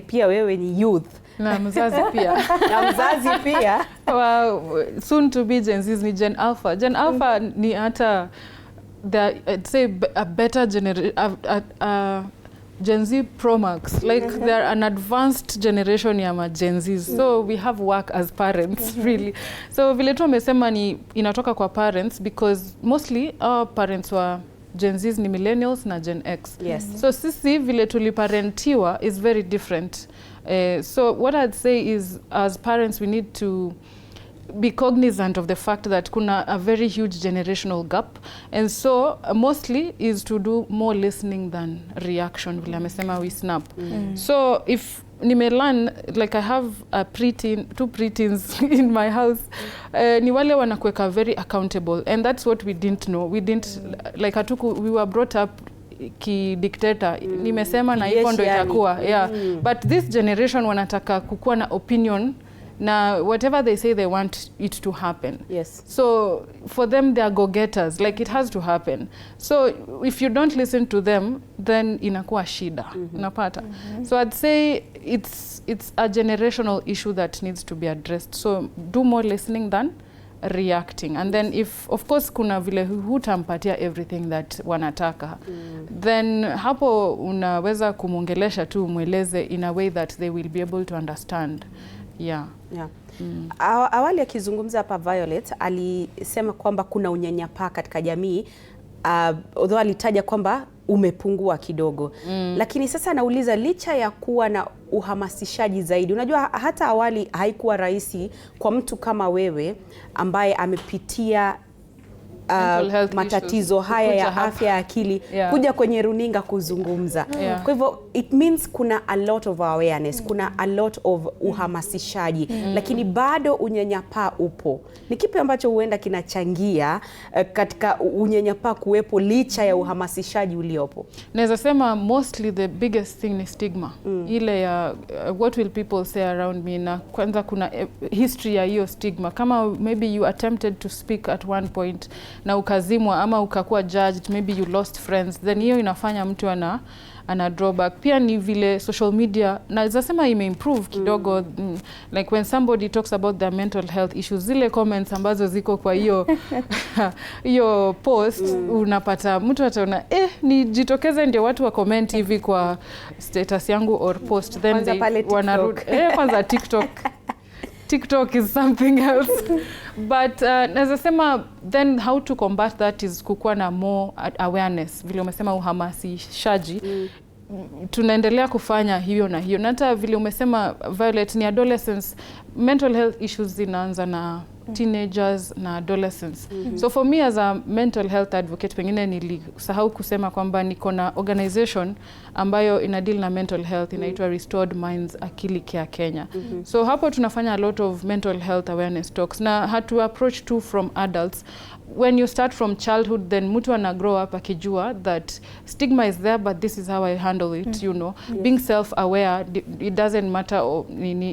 Pia wewe ni youth. Na mzazi pia. Na mzazi pia. Soon to be Gen Z ni Gen Alpha. Gen Alpha ni hata I'd say a better generation, Gen Z Pro Max. Like they're an advanced generation ya Gen Z. So we have work as parents really. So vile tu amesema ni inatoka kwa parents because mostly our parents were Gen Zs ni millennials na Gen X. Yes. So sisi vile tuliparentiwa is very different. So what I'd say is as parents we need to be cognizant of the fact that kuna a very huge generational gap, and so mostly is to do more listening than reaction. Vile amesema we snap. So if nimelearn, like I have a two preteens in my house, ni wale wanakuweka very accountable, and that's what we didn't know. We didn't like we were brought up ki-dictator. Nimesema na hivyo ndo itakuwa. Yeah. But this generation wanataka kukuwa na opinion na whatever they say they want it to happen. Yes. So for them they are go-getters, like it has to happen. So if you don't listen to them, then inakuwa shida. Unapata. So I'd say it's a generational issue that needs to be addressed. So do more listening than reacting, and then if of course kuna vile hutampatia everything that wanataka, then hapo unaweza kumongelesha tu mweleze in a way that they will be able to understand. Yeah. Awali akizungumza hapa Violet alisema kwamba kuna unyanyapaa katika jamii, although alitaja kwamba umepungua kidogo. Lakini sasa nauliza, licha ya kuwa na uhamasishaji zaidi, unajua hata awali haikuwa rahisi kwa mtu kama wewe ambaye amepitia matatizo haya ya afya ya akili kuja kwenye runinga kuzungumza. Kwa hivyo it means kuna a lot of awareness, kuna a lot of uhamasishaji, lakini bado unyanyapaa upo. Ni kipi ambacho huenda kinachangia katika unyanyapaa kuwepo licha ya uhamasishaji uliopo? Naweza sema mostly the biggest thing ni stigma. Ile ya what will people say around me, na kwanza kuna history ya hiyo stigma. Kama maybe you attempted to speak at one point na ukazimwa ama ukakuwa judged, maybe you lost friends, then hiyo inafanya mtu ana drawback. Pia ni vile social media naweza sema imeimprove kidogo, like when somebody talks about their mental health issues, zile comments ambazo ziko kwa hiyo post, unapata mtu ataona nijitokeze ndio watu wa comment hivi kwa status yangu or post, then wanarudi kwanza TikTok is something else. But naweza sema then how to combat that is kukuwa na more awareness. Vile umesema uhamasishaji, tunaendelea kufanya hiyo na hiyo. Na hata vile umesema Violet, ni adolescents, mental health issues zinaanza na teenagers na adolescents. So for me as a mental health advocate, pengine nilisahau kusema kwamba niko na organization ambayo ina deal na mental health, inaitwa Restored Minds Akili Care Kenya. So hapo tunafanya a lot of mental health awareness talks, na hatu approach too from adults. When you start from childhood, then mtu ana grow up akijua that stigma is there, but this is how I handle it, you know. Being self-aware, it doesn't matter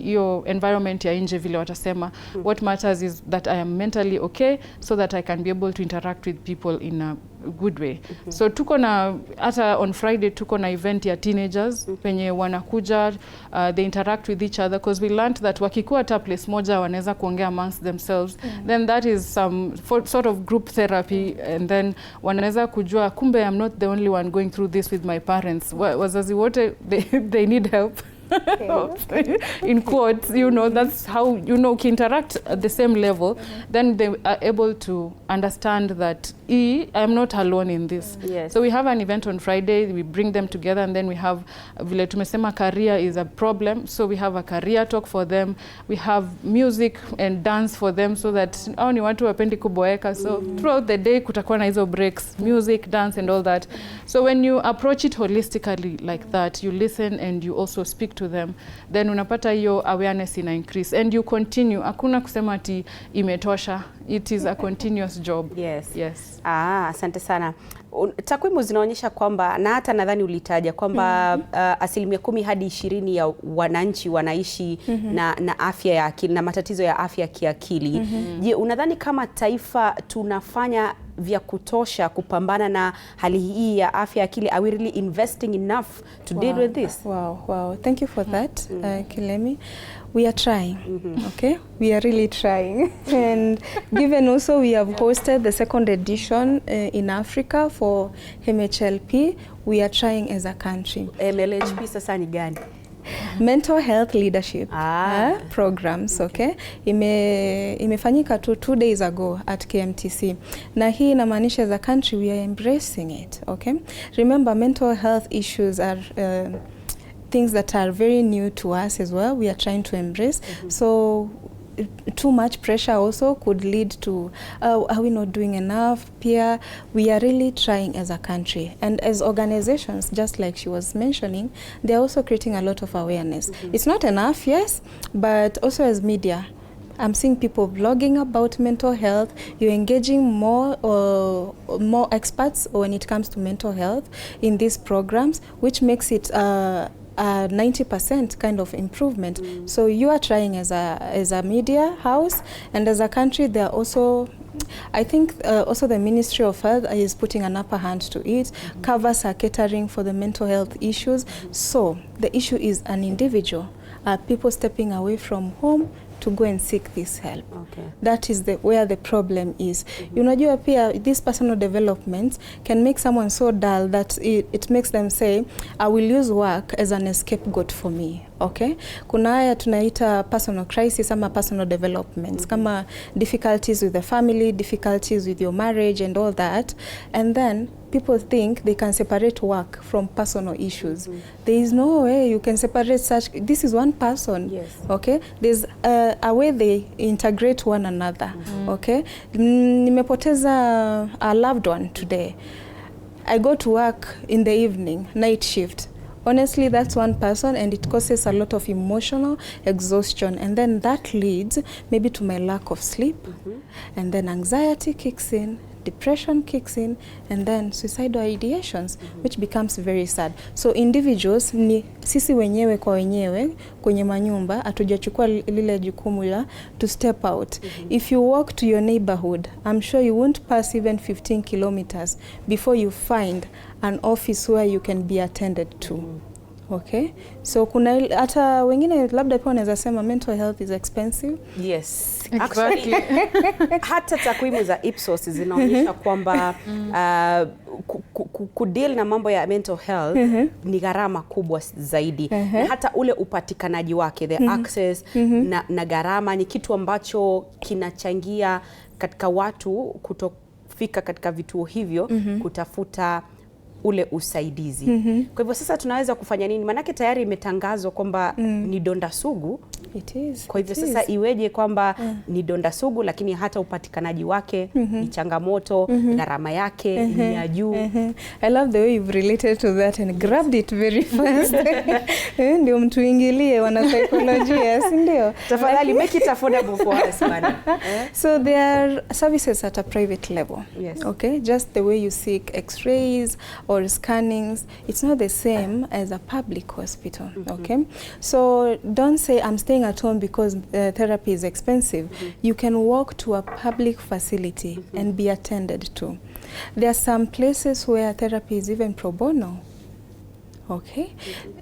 your environment ya nje vile watasema. What matters is that I am mentally okay, so that I can be able to interact with people in a good way. So tuko na, hata on Friday tuko na event ya teenagers, penye wanakuja, they interact with each other, because we learned that wakikuwa hata place moja wanaweza kuongea amongst themselves, then that is some sort of group therapy, and then wanaweza kujua kumbe I'm not the only one going through this with my parents. Wazazi wote they need help. In quotes, you know, that's how, you know, interact at the same level, then they are able to understand that I'm not alone in this. So we have an event on Friday, we bring them together, and then we have vile tumesema career is a problem, so we have a career talk for them, we have music and dance for them, so that ni watu wapendi kuboeka, so throughout the day kutakuwa na hizo breaks, music, dance and all that. So when you approach it holistically like that, you listen and you also speak to them, then unapata hiyo awareness ina increase, and you continue. Hakuna kusema ati imetosha, it is a continuous job. Yes. Asante sana. Takwimu zinaonyesha kwamba, na hata nadhani ulitaja kwamba 10% hadi 20% ya wananchi wanaishi na afya ya akili, na matatizo ya afya ya kiakili. Je, unadhani kama taifa tunafanya vya kutosha kupambana na hali hii ya afya ya akili? Are we really investing enough to deal with this? Wow. Thank you for that, Kilemi. We are trying, okay? We are really trying. And given also we have hosted the second edition in Africa for MHLP, we are trying as a country. MLHP sasa ni gani? Mental health leadership programs, okay? Imefanyika 2 days ago at KMTC. Na hii inamaanisha as a country we are embracing it, okay? Remember, mental health issues are things that are very new to us as well. We are trying to embrace. So too much pressure also could lead to are we not doing enough? Peer, we are really trying as a country, and as organizations, just like she was mentioning, they are also creating a lot of awareness. It's not enough, yes, but also as media, I'm seeing people blogging about mental health. You're engaging more experts when it comes to mental health in these programs, which makes it 90% kind of improvement. So you are trying as a media house, and as a country, they are also, I think also the Ministry of Health is putting an upper hand to it. Covers are catering for the mental health issues. So the issue is an individual. People stepping away from home to go and seek this help. Okay. That is where the problem is. Unajua pia this personal development can make someone so dull that it makes them say, I will use work as an scapegoat for me. Okay? Kuna haya tunaita personal crisis ama personal developments, kama difficulties with the family, difficulties with your marriage and all that. And then people think they can separate work from personal issues. There is no way you can separate such. This is one person. Yes. Okay? There's a way they integrate one another. Okay? Nimepoteza a loved one today. I go to work in the evening, night shift. Honestly, that's one person, and it causes a lot of emotional exhaustion, and then that leads maybe to my lack of sleep, and then anxiety kicks in, depression kicks in, and then suicidal ideations, which becomes very sad. So individuals, ni sisi wenyewe kwa wenyewe kwenye manyumba hatujachukua lile jukumu la to step out. If you walk to your neighborhood, I'm sure you won't pass even 15 kilometers before you find an office where you can be attended to. Okay? So kuna hata wengine labda pia wanaweza sema mental health is expensive. Yes. Exactly. Hata takwimu za Ipsos zinaonyesha kwamba kudeal na mambo ya mental health ni gharama kubwa zaidi. Na hata ule upatikanaji wake, the access na gharama ni kitu ambacho kinachangia katika watu kutofika katika vituo hivyo kutafuta ule usaidizi. Kwa hivyo sasa tunaweza kufanya nini? Manake tayari imetangazwa kwamba ni donda sugu. It is. Kwa hivyo sasa iweje kwamba ni donda sugu lakini hata upatikanaji wake ni changamoto, gharama yake ni ya juu. I love the way you've related to that and grabbed it very fast. Ndio mtuingilie wana psychology, si ndio? Tafadhali make it affordable for us, man. So there are services at a private level. Yes. Okay? Just the way you seek x-rays or scannings, it's not the same as a public hospital. Okay? So don't say I'm staying at home because therapy is expensive. You can walk to a public facility and be attended to. There are some places where therapy is even pro bono. Okay?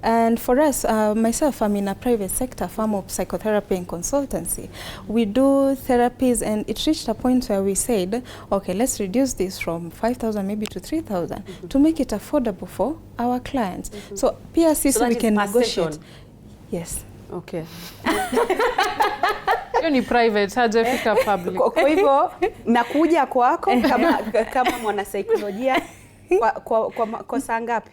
And for us, myself, I'm in a private sector, firm of psychotherapy and consultancy. We do therapies, and it reached a point where we said, okay, let's reduce this from 5,000 maybe to 3,000 to make it affordable for our clients. So PRCs, we can negotiate. Yes. Okay. Hiyo ni private, hajafika public. Kwa hivyo nakuja kwako kama mwana saikolojia kwa saa ngapi?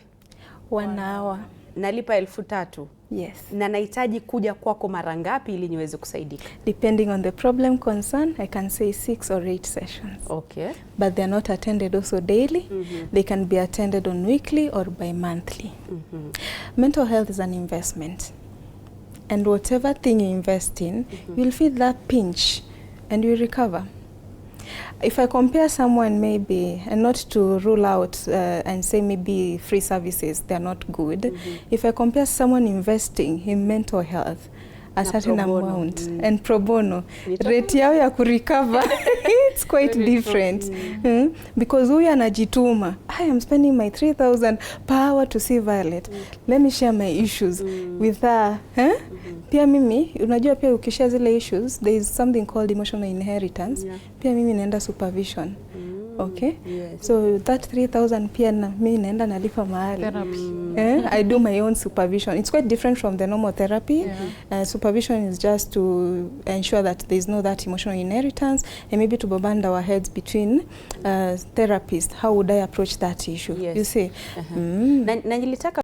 1 hour. Nalipa 3,000. Yes. Na nahitaji kuja kwako mara ngapi ili niweze kusaidika? Depending on the problem concern, I can say 6 or 8 sessions. Okay. But they're not attended also daily. They can be attended on weekly or bi-monthly. Mental health is an investment. And whatever thing you invest in, you'll feel that pinch and you recover. If I compare someone maybe, and not to rule out and say maybe free services, they're not good. If I compare someone investing in mental health a certain pro bono. amount and pro bono rate yao ya kurecover it's quite different because huyu anajituma, I am spending my 3,000 per hour to see Violet, let me share my issues with her. Pia mimi unajua pia ukishare zile issues there is something called emotional inheritance. Pia mimi naenda supervision. Okay? Yes. So that 3,000 pia na mimi naenda nalipa mahali. I do my own supervision. It's quite different from the normal therapy. Supervision is just to ensure that there is no that emotional inheritance and maybe to bombard our heads between therapists. How would I approach that issue? Yes. You see? Na nilitaka